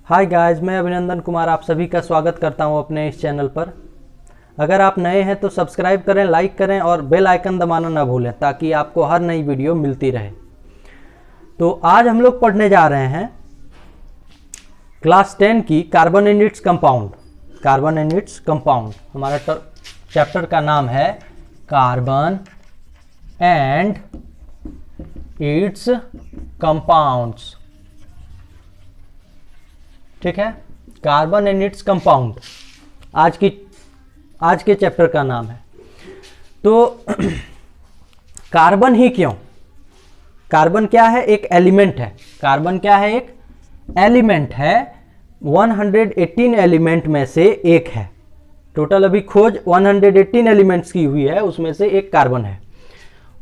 Hi guys, मैं अभिनंदन कुमार आप सभी का स्वागत करता हूं अपने इस चैनल पर। अगर आप नए हैं तो सब्सक्राइब करें, लाइक करें और बेल आइकन दबाना ना भूलें ताकि आपको हर नई वीडियो मिलती रहे। तो आज हम लोग पढ़ने जा रहे हैं क्लास 10 की carbon and its compound. Carbon and its compound हमारा चैप्टर का नाम है कार्बन एंड इट्स कंपाउंड्स। ठीक है, कार्बन एंड इट्स कंपाउंड आज के चैप्टर का नाम है। तो कार्बन ही क्यों? कार्बन क्या है? एक एलिमेंट है। कार्बन क्या है? एक एलिमेंट है। 118 एलिमेंट में से एक है। टोटल अभी खोज 118 एलिमेंट्स की हुई है, उसमें से एक कार्बन है।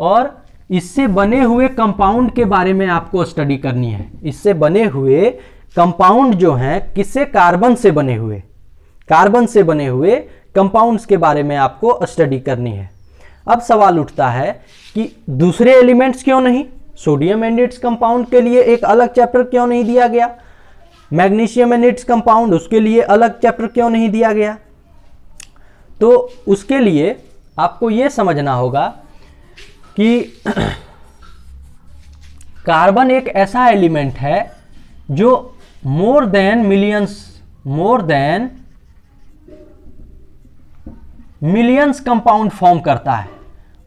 और इससे बने हुए कंपाउंड के बारे में आपको स्टडी करनी है। इससे बने हुए कंपाउंड जो हैं किससे? कार्बन से बने हुए। कार्बन से बने हुए कंपाउंड्स के बारे में आपको स्टडी करनी है। अब सवाल उठता है कि दूसरे एलिमेंट्स क्यों नहीं? सोडियम एंड इट्स कंपाउंड के लिए एक अलग चैप्टर क्यों नहीं दिया गया? मैग्नीशियम एंड इट्स कंपाउंड उसके लिए अलग चैप्टर क्यों नहीं दिया गया? तो उसके लिए आपको यह समझना होगा कि कार्बन एक ऐसा एलिमेंट है जो more than millions compound form करता है।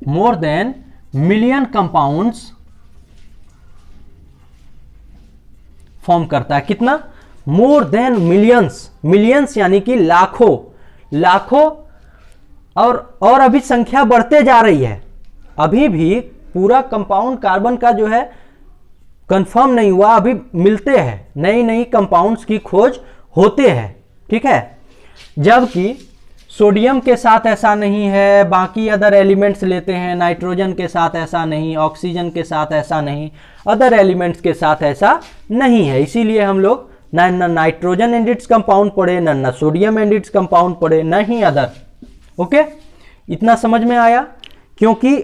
More than million compounds form करता है। कितना? More than millions. मिलियंस यानी कि लाखों लाखों। और अभी संख्या बढ़ते जा रही है। अभी भी पूरा कंपाउंड कार्बन का जो है कंफर्म नहीं हुआ, अभी मिलते हैं। नई नई कंपाउंड्स की खोज होते हैं। ठीक है, जबकि सोडियम के साथ ऐसा नहीं है। बाकी अदर एलिमेंट्स लेते हैं, नाइट्रोजन के साथ ऐसा नहीं, ऑक्सीजन के साथ ऐसा नहीं, अदर एलिमेंट्स के साथ ऐसा नहीं है। इसीलिए हम लोग ना नाइट्रोजन एंड इट्स कंपाउंड पढ़े, ना सोडियम एंड इट्स कंपाउंड पढ़े, ना ही अदर। ओके, इतना समझ में आया? क्योंकि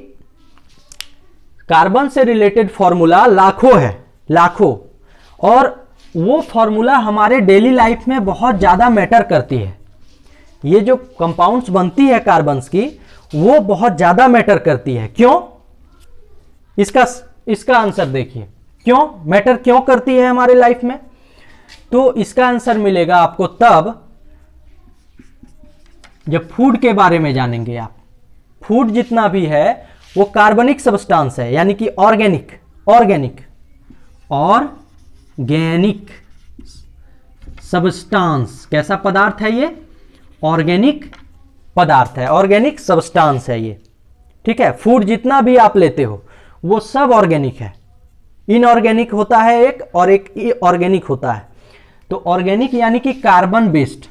कार्बन से रिलेटेड फॉर्मूला लाखों है, लाखों। और वो फॉर्मूला हमारे डेली लाइफ में बहुत ज्यादा मैटर करती है। ये जो कंपाउंड्स बनती है कार्बन्स की, वो बहुत ज्यादा मैटर करती है। क्यों? इसका आंसर देखिए। क्यों मैटर क्यों करती है हमारे लाइफ में? तो इसका आंसर मिलेगा आपको तब जब फूड के बारे में जानेंगे आप। फूड जितना भी है वो कार्बनिक सब्सटेंस है, यानी कि ऑर्गेनिक सब्सटेंस। कैसा पदार्थ है ये? ऑर्गेनिक पदार्थ है, ऑर्गेनिक सब्सटेंस है ये। ठीक है, फूड जितना भी आप लेते हो वो सब ऑर्गेनिक है। इनऑर्गेनिक होता है एक, और एक ऑर्गेनिक होता है। तो ऑर्गेनिक यानी कि कार्बन बेस्ड।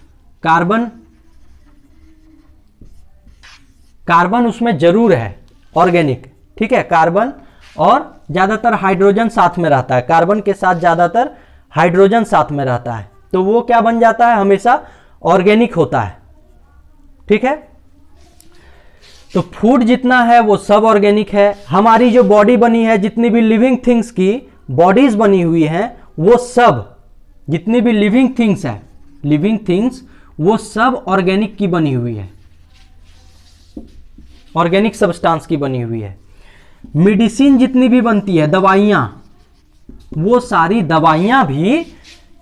कार्बन उसमें जरूर है, ऑर्गेनिक। ठीक है, कार्बन और ज्यादातर हाइड्रोजन साथ में रहता है। कार्बन के साथ ज्यादातर हाइड्रोजन साथ में रहता है, तो वो क्या बन जाता है? हमेशा ऑर्गेनिक होता है। ठीक है, तो फूड जितना है वो सब ऑर्गेनिक है। हमारी जो बॉडी बनी है, जितनी भी लिविंग थिंग्स की बॉडीज बनी हुई हैं, वो सब, जितनी भी लिविंग थिंग्स वो सब ऑर्गेनिक की बनी हुई है, ऑर्गेनिक सब्सटेंस की बनी हुई है। मेडिसिन जितनी भी बनती है, दवाइयां, वो सारी दवाइयां भी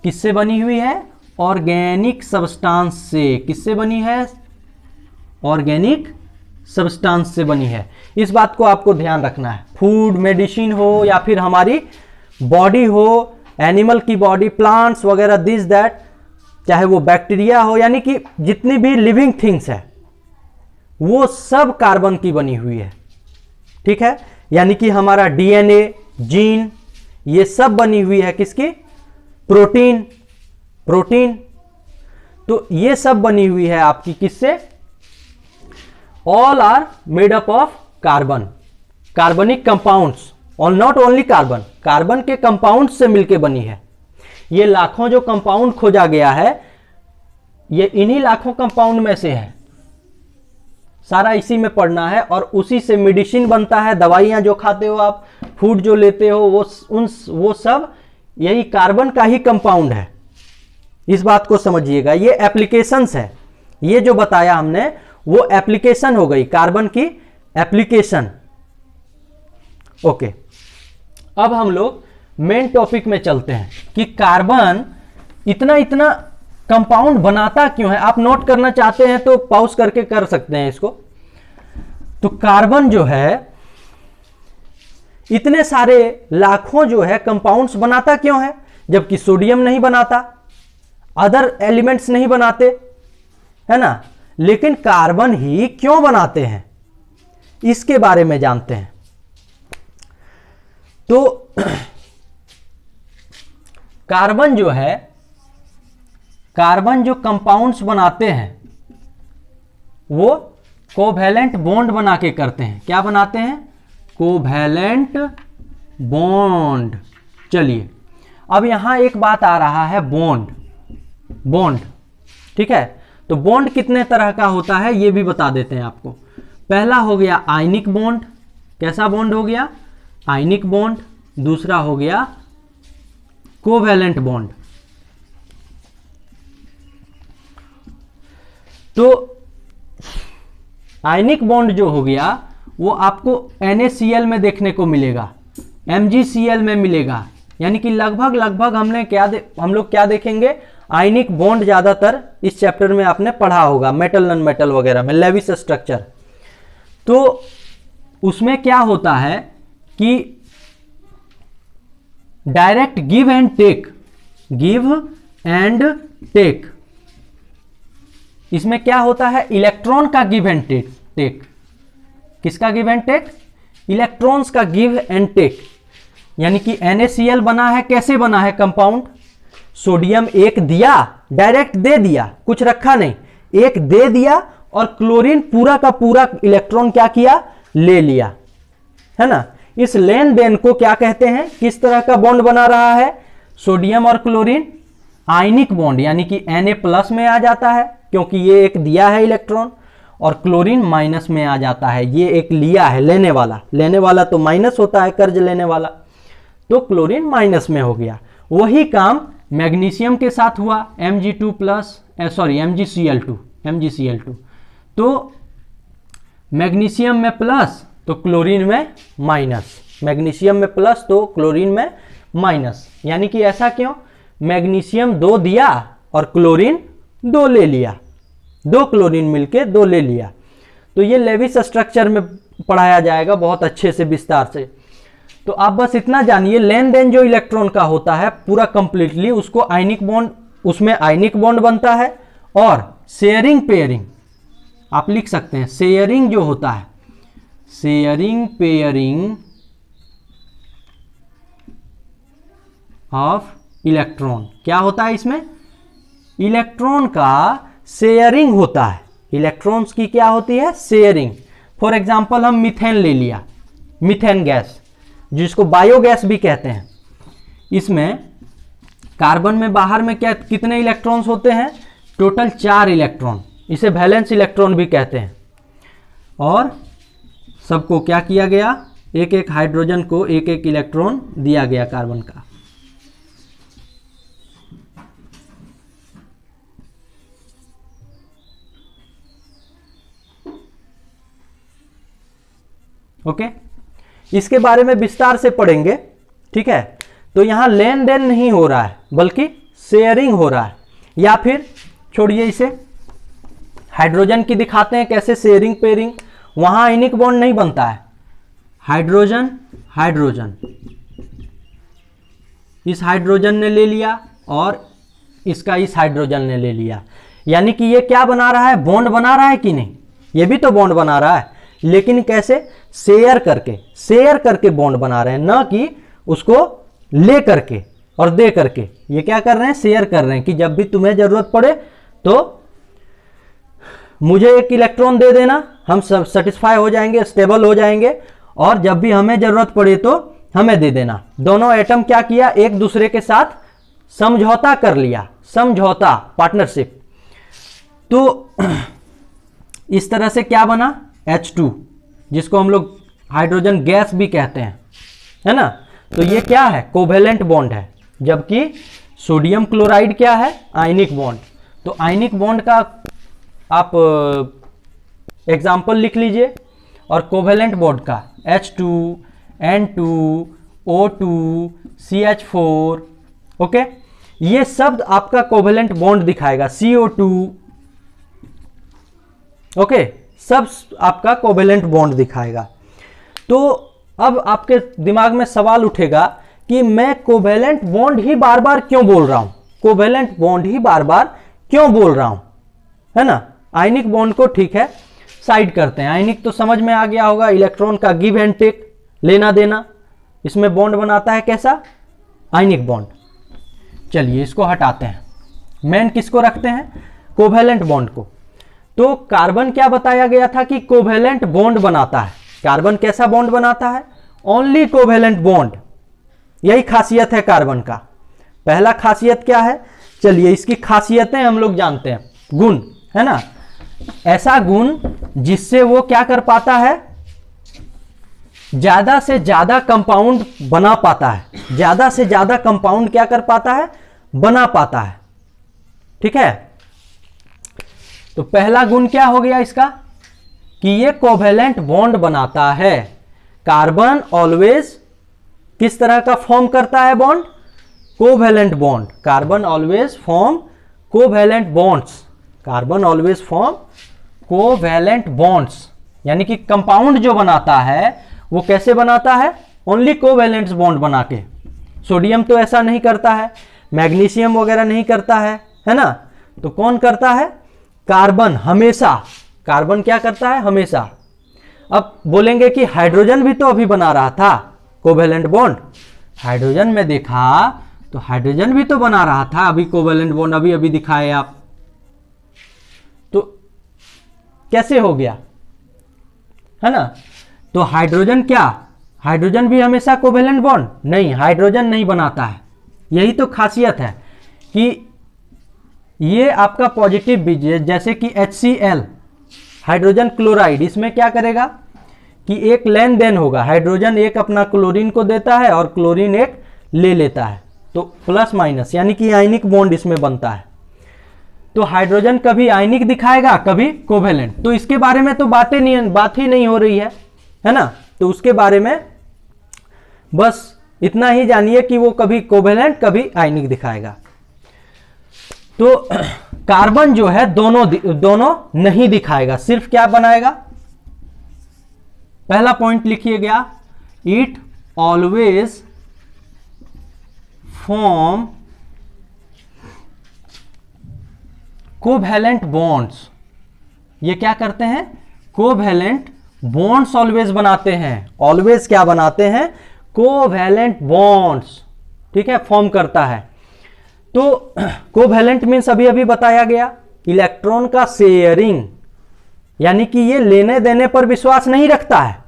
किससे बनी हुई है? ऑर्गेनिक सब्सटेंस से। किससे बनी है? ऑर्गेनिक सब्सटेंस से बनी है। इस बात को आपको ध्यान रखना है। फूड, मेडिसिन हो या फिर हमारी बॉडी हो, एनिमल की बॉडी, प्लांट्स वगैरह, दिस दैट, चाहे वो बैक्टीरिया हो, यानी कि जितनी भी लिविंग थिंग्स है वो सब कार्बन की बनी हुई है। ठीक है, यानी कि हमारा डीएनए, जीन, ये सब बनी हुई है किसकी? प्रोटीन। तो ये सब बनी हुई है आपकी किससे? All are made up of carbon, कार्बनिक कंपाउंड्स। और नॉट ओनली कार्बन के कंपाउंड से मिलकर बनी है। ये लाखों जो कंपाउंड खोजा गया है, ये इन्हीं लाखों कंपाउंड में से है। सारा इसी में पढ़ना है, और उसी से मेडिसिन बनता है। दवाइयां जो खाते हो आप, फूड जो लेते हो, वो सब यही कार्बन का ही कंपाउंड है। इस बात को समझिएगा, ये एप्लीकेशंस है, ये जो बताया हमने वो एप्लीकेशन हो गई, कार्बन की एप्लीकेशन। ओके, अब हम लोग मेन टॉपिक में चलते हैं कि कार्बन इतना इतना कंपाउंड बनाता क्यों है। आप नोट करना चाहते हैं तो पॉज करके कर सकते हैं इसको। तो कार्बन जो है इतने सारे लाखों जो है कंपाउंड्स बनाता क्यों है, जबकि सोडियम नहीं बनाता, अदर एलिमेंट्स नहीं बनाते, है ना, लेकिन कार्बन ही क्यों बनाते हैं, इसके बारे में जानते हैं। तो कार्बन जो है, कार्बन जो कंपाउंड्स बनाते हैं वो कोवैलेंट बॉन्ड बना के करते हैं। क्या बनाते हैं? Covalent bond. चलिए, अब यहां एक बात आ रहा है, बॉन्ड, बॉन्ड, ठीक है। तो बॉन्ड कितने तरह का होता है ये भी बता देते हैं आपको। पहला हो गया आयनिक बॉन्ड। कैसा बॉन्ड हो गया? Ionic bond. दूसरा हो गया कोवैलेंट बॉन्ड। तो आयनिक बॉन्ड जो हो गया वो आपको NaCl में देखने को मिलेगा, MgCl में मिलेगा, यानी कि लगभग लगभग हम लोग क्या देखेंगे, आयनिक बॉन्ड ज्यादातर इस चैप्टर में आपने पढ़ा होगा, मेटल नॉन मेटल वगैरह में, लेविस स्ट्रक्चर। तो उसमें क्या होता है कि direct give and take, give and take. इसमें क्या होता है? इलेक्ट्रॉन का गिव एंड टेक। किसका गिव एंड टेक? इलेक्ट्रॉन्स का गिव एंड टेक। यानी कि NaCl बना है, कैसे बना है कंपाउंड? सोडियम एक दिया, डायरेक्ट दे दिया, कुछ रखा नहीं, एक दे दिया, और क्लोरीन पूरा का पूरा इलेक्ट्रॉन क्या किया? ले लिया, है ना। इस लेन देन को क्या कहते हैं? किस तरह का बॉन्ड बना रहा है सोडियम और क्लोरीन? आयनिक बॉन्ड, यानी कि Na+ में आ जाता है क्योंकि ये एक दिया है इलेक्ट्रॉन, और क्लोरीन माइनस में आ जाता है, ये एक लिया है, लेने वाला। लेने वाला तो माइनस होता है, कर्ज लेने वाला, तो क्लोरीन माइनस में हो गया। वही काम मैग्नीशियम के साथ हुआ, MgCl2। तो मैग्नीशियम में प्लस तो क्लोरीन में माइनस, मैग्नीशियम में प्लस तो क्लोरीन में माइनस। यानी कि ऐसा क्यों? मैग्नीशियम 2 दिया और क्लोरीन 2 ले लिया, 2 क्लोरीन मिलके 2 ले लिया। तो ये लेविस स्ट्रक्चर में पढ़ाया जाएगा बहुत अच्छे से, विस्तार से। तो आप बस इतना जानिए, लेन देन जो इलेक्ट्रॉन का होता है पूरा कंप्लीटली, उसको आयनिक बॉन्ड, उसमें आयनिक बॉन्ड बनता है। और शेयरिंग पेयरिंग आप लिख सकते हैं, शेयरिंग जो होता है, शेयरिंग पेयरिंग ऑफ इलेक्ट्रॉन, क्या होता है इसमें? इलेक्ट्रॉन का शेयरिंग होता है। इलेक्ट्रॉन्स की क्या होती है? शेयरिंग। फॉर एग्जांपल हम मीथेन ले लिया, मीथेन गैस, जिसको बायोगैस भी कहते हैं। इसमें कार्बन में बाहर में क्या कितने इलेक्ट्रॉन्स होते हैं? टोटल 4 इलेक्ट्रॉन, इसे वैलेंस इलेक्ट्रॉन भी कहते हैं। और सबको क्या किया गया? एक एक हाइड्रोजन को एक एक इलेक्ट्रॉन दिया गया कार्बन का। ओके, इसके बारे में विस्तार से पढ़ेंगे, ठीक है। तो यहां लेन देन नहीं हो रहा है बल्कि शेयरिंग हो रहा है। या फिर छोड़िए इसे, हाइड्रोजन की दिखाते हैं कैसे शेयरिंग पेयरिंग। वहां आयनिक बॉन्ड नहीं बनता है, हाइड्रोजन हाइड्रोजन, इस हाइड्रोजन ने ले लिया और इसका इस हाइड्रोजन ने ले लिया। यानी कि ये क्या बना रहा है? बॉन्ड बना रहा है कि नहीं? ये भी तो बॉन्ड बना रहा है, लेकिन कैसे? शेयर करके बॉन्ड बना रहे हैं, ना कि उसको ले करके और दे करके। ये क्या कर रहे हैं? शेयर कर रहे हैं कि जब भी तुम्हें जरूरत पड़े तो मुझे एक इलेक्ट्रॉन दे देना, हम सब सेटिस्फाई हो जाएंगे, स्टेबल हो जाएंगे, और जब भी हमें जरूरत पड़े तो हमें दे देना। दोनों एटम क्या किया? एक दूसरे के साथ समझौता कर लिया, समझौता, पार्टनरशिप। तो इस तरह से क्या बना? H2, जिसको हम लोग हाइड्रोजन गैस भी कहते हैं, है ना। तो ये क्या है? कोवैलेंट बॉन्ड है, जबकि सोडियम क्लोराइड क्या है? Ionic bond. तो आयनिक बॉन्ड का आप एग्जाम्पल लिख लीजिए। और कोवेलेंट बॉन्ड का H2, N2, O2, CH4, okay, ये शब्द आपका कोवेलेंट बॉन्ड दिखाएगा। CO2, ओके, सब आपका कोवेलेंट बॉन्ड दिखाएगा। तो अब आपके दिमाग में सवाल उठेगा कि मैं कोवेलेंट बॉन्ड ही बार बार क्यों बोल रहा हूं, कोवेलेंट बॉन्ड ही बार बार क्यों बोल रहा हूं, है ना। आयनिक बॉन्ड को ठीक है साइड करते हैं, आयनिक तो समझ में आ गया होगा, इलेक्ट्रॉन का गिव एंड टेक, लेना देना, इसमें बॉन्ड बनाता है कैसा? Ionic bond. चलिए इसको हटाते हैं, मेन किसको रखते हैं? कोवेलेंट बॉन्ड को। तो कार्बन क्या बताया गया था कि कोवेलेंट बॉन्ड बनाता है। कार्बन कैसा बॉन्ड बनाता है? Only covalent bond. यही खासियत है कार्बन का। पहला खासियत क्या है? चलिए इसकी खासियतें हम लोग जानते हैं, गुण, है ना। ऐसा गुण जिससे वो क्या कर पाता है? ज्यादा से ज्यादा कंपाउंड बना पाता है। ज्यादा से ज्यादा कंपाउंड क्या कर पाता है? बना पाता है। ठीक है, तो पहला गुण क्या हो गया इसका? कि ये कोवेलेंट बॉन्ड बनाता है। कार्बन ऑलवेज किस तरह का फॉर्म करता है bond? Covalent bond. Carbon always form covalent bonds. Carbon always form covalent bonds, यानी कि कंपाउंड जो बनाता है वो कैसे बनाता है? ओनली कोवेलेंट बॉन्ड बना के। सोडियम तो ऐसा नहीं करता है, मैग्नीशियम वगैरह नहीं करता है ना। तो कौन करता है? कार्बन हमेशा। कार्बन क्या करता है? हमेशा। अब बोलेंगे कि हाइड्रोजन भी तो अभी बना रहा था कोवेलेंट बॉन्ड। हाइड्रोजन में देखा तो हाइड्रोजन भी तो बना रहा था अभी कोवेलेंट बॉन्ड, अभी अभी दिखाए आप। तो कैसे हो गया, है ना। तो हाइड्रोजन क्या? हाइड्रोजन भी हमेशा कोवेलेंट बॉन्ड नहीं, हाइड्रोजन नहीं बनाता है। यही तो खासियत है कि ये आपका पॉजिटिव बीज, जैसे कि HCl, हाइड्रोजन क्लोराइड, इसमें क्या करेगा कि एक लेन देन होगा। हाइड्रोजन एक अपना क्लोरीन को देता है और क्लोरीन एक ले लेता है, तो प्लस माइनस, यानी कि आयनिक बॉन्ड इसमें बनता है। तो हाइड्रोजन कभी आयनिक दिखाएगा, कभी कोवेलेंट। तो इसके बारे में तो बात ही नहीं हो रही है ना। तो उसके बारे में बस इतना ही जानिए कि वो कभी कोवेलेंट कभी आयनिक दिखाएगा। तो कार्बन जो है दोनों नहीं दिखाएगा, सिर्फ क्या बनाएगा? पहला पॉइंट लिखिए गया, it always form covalent bonds. ये क्या करते हैं? कोवेलेंट बॉन्ड्स ऑलवेज बनाते हैं। ऑलवेज क्या बनाते हैं? कोवेलेंट बॉन्ड्स, ठीक है, फॉर्म करता है। तो कोवेलेंट मीन्स अभी अभी बताया गया इलेक्ट्रॉन का शेयरिंग, यानी कि ये लेने देने पर विश्वास नहीं रखता है।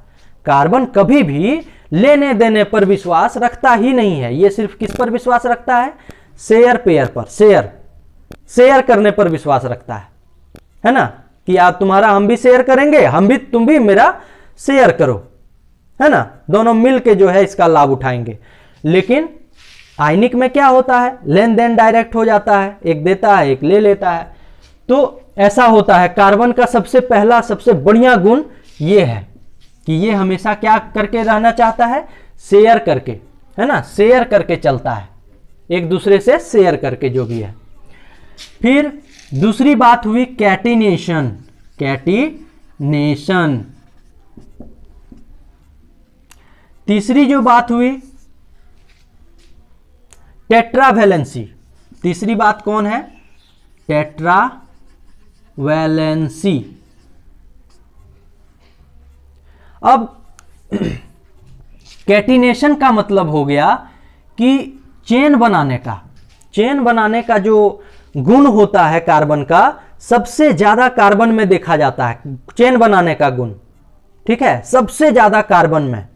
कार्बन कभी भी लेने देने पर विश्वास रखता ही नहीं है। ये सिर्फ किस पर विश्वास रखता है? शेयर पेयर पर, शेयर करने पर विश्वास रखता है ना। कि यार तुम्हारा हम भी शेयर करेंगे, तुम भी मेरा शेयर करो, है ना। दोनों मिल के जो है इसका लाभ उठाएंगे। लेकिन आयनिक में क्या होता है? लेन देन डायरेक्ट हो जाता है, एक देता है एक ले लेता है। तो ऐसा होता है। कार्बन का सबसे पहला सबसे बढ़िया गुण ये है कि ये हमेशा क्या करके रहना चाहता है? शेयर करके, है ना, शेयर करके चलता है, एक दूसरे से शेयर करके जो भी है। फिर दूसरी बात हुई कैटिनेशन। तीसरी जो बात हुई टेट्रावैलेंसी। तीसरी बात कौन है? टेट्रावैलेंसी। अब कैटिनेशन का मतलब हो गया कि चेन बनाने का जो गुण होता है कार्बन का, सबसे ज्यादा कार्बन में देखा जाता है चेन बनाने का गुण, ठीक है, सबसे ज्यादा कार्बन में।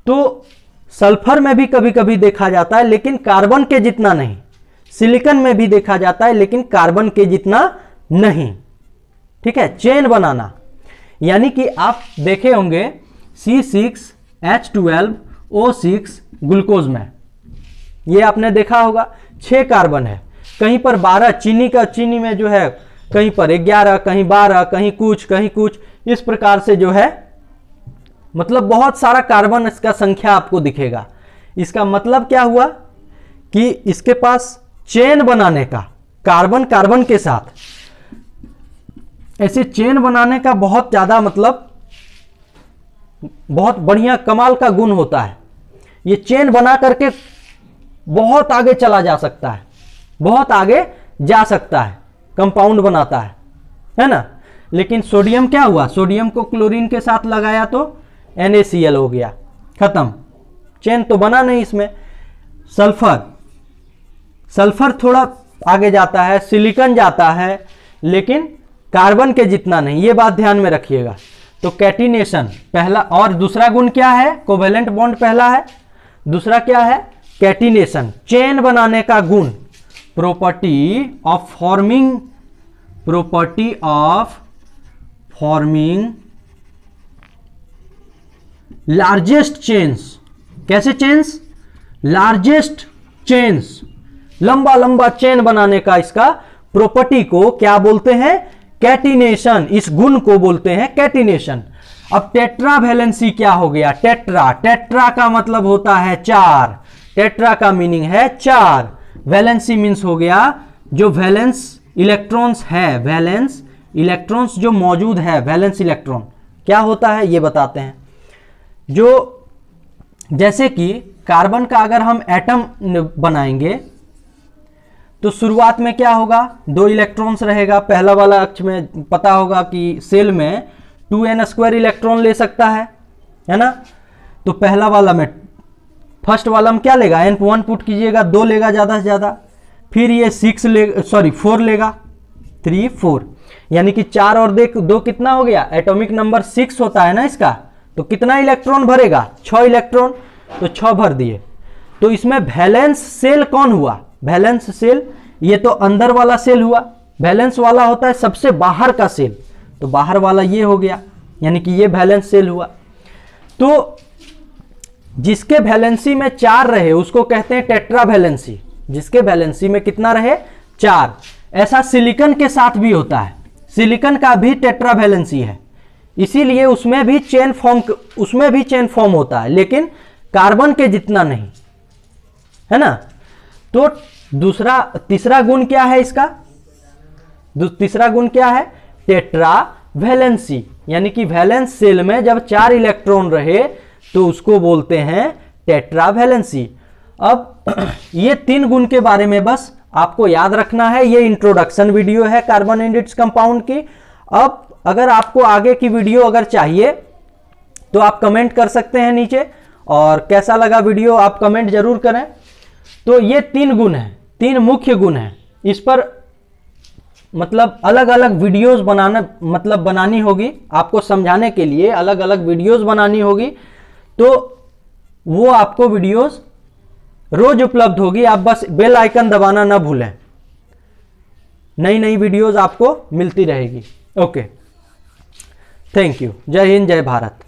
तो सल्फर में भी कभी कभी देखा जाता है, लेकिन कार्बन के जितना नहीं। सिलिकॉन में भी देखा जाता है, लेकिन कार्बन के जितना नहीं, ठीक है। चेन बनाना, यानी कि आप देखे होंगे C6H12O6 ग्लूकोज में, ये आपने देखा होगा 6 कार्बन है, कहीं पर 12, चीनी में जो है कहीं पर 11, कहीं 12, कहीं कुछ, इस प्रकार से जो है मतलब बहुत सारा कार्बन इसका संख्या आपको दिखेगा। इसका मतलब क्या हुआ कि इसके पास चेन बनाने का, कार्बन कार्बन के साथ ऐसे चेन बनाने का बहुत ज्यादा मतलब बहुत बढ़िया कमाल का गुण होता है। ये चेन बना करके बहुत आगे चला जा सकता है, बहुत आगे जा सकता है, कंपाउंड बनाता है ना। लेकिन सोडियम क्या हुआ, सोडियम को क्लोरीन के साथ लगाया तो NaCl हो गया, खत्म, चेन तो बना नहीं इसमें। सल्फर थोड़ा आगे जाता है, सिलिकॉन जाता है, लेकिन कार्बन के जितना नहीं, ये बात ध्यान में रखिएगा। तो कैटिनेशन पहला, और दूसरा गुण क्या है, कोवेलेंट बॉन्ड पहला है, दूसरा क्या है कैटिनेशन, चेन बनाने का गुण, property of forming largest chains. कैसे चेन्स, लार्जेस्ट चेन्स, लंबा लंबा चेन बनाने का इसका प्रॉपर्टी को क्या बोलते हैं, कैटिनेशन, इस गुण को बोलते हैं कैटिनेशन। अब टेट्रा वैलेंसी क्या हो गया, टेट्रा का मतलब होता है 4, टेट्रा का मीनिंग है 4, वैलेंसी मीन्स हो गया जो वैलेंस इलेक्ट्रॉन्स है, वैलेंस इलेक्ट्रॉन्स जो मौजूद है, वैलेंस इलेक्ट्रॉन क्या होता है ये बताते हैं। जो जैसे कि कार्बन का अगर हम एटम बनाएंगे तो शुरुआत में क्या होगा, 2 इलेक्ट्रॉन्स रहेगा, पहला वाला अक्ष में पता होगा कि सेल में 2n² इलेक्ट्रॉन ले सकता है ना। तो पहला वाला में, फर्स्ट वाला में क्या लेगा, n1 पुट कीजिएगा, 2 लेगा ज़्यादा से ज़्यादा, फिर ये 4 लेगा, 3 4, यानी कि 4 और 2 कितना हो गया, एटॉमिक नंबर 6 होता है ना इसका, तो कितना इलेक्ट्रॉन भरेगा, 6 इलेक्ट्रॉन, तो 6 भर दिए। तो इसमें वैलेंस सेल कौन हुआ, वैलेंस सेल, ये तो अंदर वाला सेल हुआ, वैलेंस वाला होता है सबसे बाहर का सेल, तो बाहर वाला ये हो गया, यानी कि ये वैलेंस सेल हुआ। तो जिसके वैलेंसी में 4 रहे उसको कहते हैं टेट्रा वैलेंसी, जिसके वैलेंसी में कितना रहे 4। ऐसा सिलिकॉन के साथ भी होता है, सिलिकॉन का भी टेट्रा वैलेंसी है, इसीलिए उसमें भी चेन फॉर्म होता है, लेकिन कार्बन के जितना नहीं, है ना। तो तीसरा गुण क्या है इसका, तीसरा गुण क्या है, टेट्रा वैलेंसी, यानी कि वैलेंस सेल में जब 4 इलेक्ट्रॉन रहे तो उसको बोलते हैं टेट्रा वैलेंसी। अब ये 3 गुण के बारे में बस आपको याद रखना है, ये इंट्रोडक्शन वीडियो है कार्बन एंड इट्स कंपाउंड की। अब अगर आपको आगे की वीडियो अगर चाहिए तो आप कमेंट कर सकते हैं नीचे, और कैसा लगा वीडियो आप कमेंट जरूर करें। तो ये 3 गुण हैं, 3 मुख्य गुण हैं, इस पर मतलब अलग अलग वीडियोस बनानी होगी, आपको समझाने के लिए अलग अलग वीडियोस बनानी होगी। तो वो आपको वीडियोस रोज उपलब्ध होगी, आप बस बेल आइकन दबाना ना भूलें, नई नई वीडियोस आपको मिलती रहेगी। ओके, थैंक यू, जय हिंद, जय भारत।